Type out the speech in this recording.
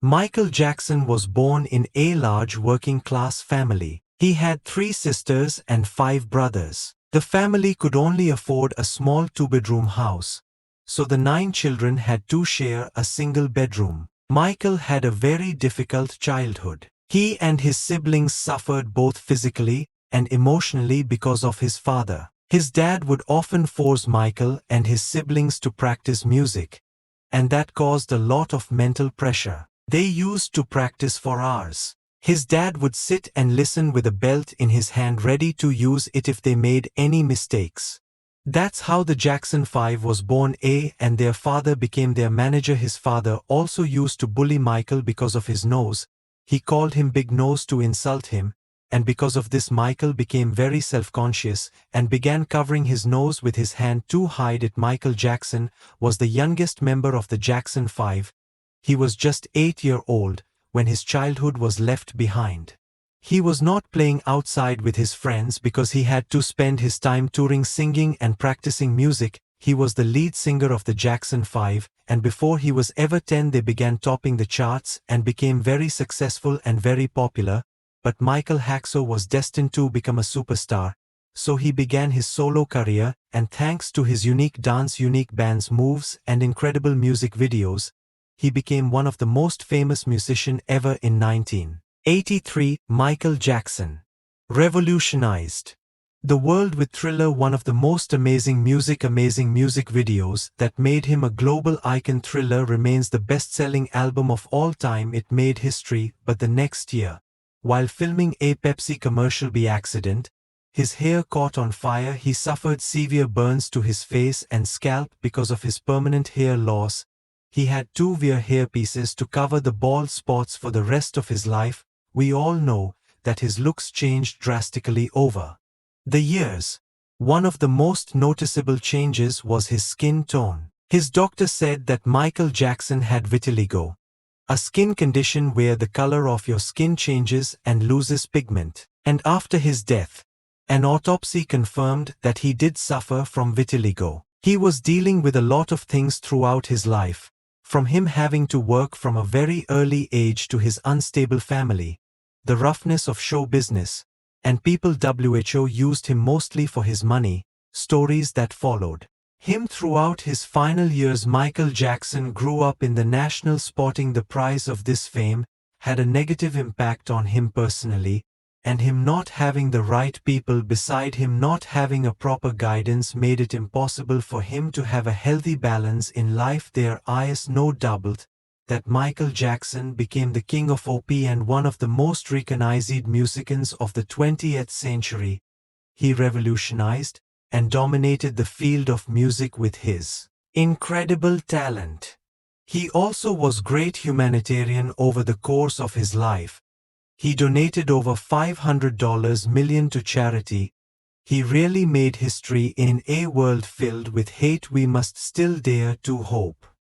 Michael Jackson was born in a large working-class family. He had 3 sisters and 5 brothers. The family could only afford a small 2-bedroom house, so the 9 children had to share a single bedroom. Michael had a very difficult childhood. He and his siblings suffered both physically and emotionally because of his father. His dad would often force Michael and his siblings to practice music, and that caused a lot of mental pressure. They used to practice for hours. His dad would sit and listen with a belt in his hand ready to use it if they made any mistakes. That's how the Jackson 5 was born, and their father became their manager. His father also used to bully Michael because of his nose. He called him Big Nose to insult him, and because of this Michael became very self-conscious and began covering his nose with his hand to hide it. Michael Jackson was the youngest member of the Jackson 5. He was just 8 years old when his childhood was left behind. He was not playing outside with his friends because he had to spend his time touring, singing and practicing music. He was the lead singer of the Jackson 5, and before he was ever 10 they began topping the charts and became very successful and very popular. But Michael Jackson was destined to become a superstar, so he began his solo career, and thanks to his unique dance, unique dance moves and incredible music videos, he became one of the most famous musicians ever. In 1983, Michael Jackson revolutionized the world with Thriller, one of the most amazing music videos that made him a global icon. Thriller remains the best-selling album of all time. It made history, but the next year, while filming a Pepsi commercial by accident, his hair caught on fire. He suffered severe burns to his face and scalp because of his permanent hair loss. He had to wear hairpieces to cover the bald spots for the rest of his life. We all know that his looks changed drastically over the years. One of the most noticeable changes was his skin tone. His doctor said that Michael Jackson had vitiligo, a skin condition where the color of your skin changes and loses pigment. And after his death, an autopsy confirmed that he did suffer from vitiligo. He was dealing with a lot of things throughout his life, from him having to work from a very early age to his unstable family, the roughness of show business, and people. WHO used him mostly for his money. Stories that followed him throughout his final years. Michael Jackson grew up in the national sporting. The price of this fame had a negative impact on him personally, and him not having the right people beside him, not having a proper guidance, made it impossible for him to have a healthy balance in life. There is no doubt that Michael Jackson became the king of pop and one of the most recognized musicians of the 20th century. He revolutionized and dominated the field of music with his incredible talent. He also was great humanitarian over the course of his life. He donated over $500 million to charity. He really made history in a world filled with hate. We must still dare to hope.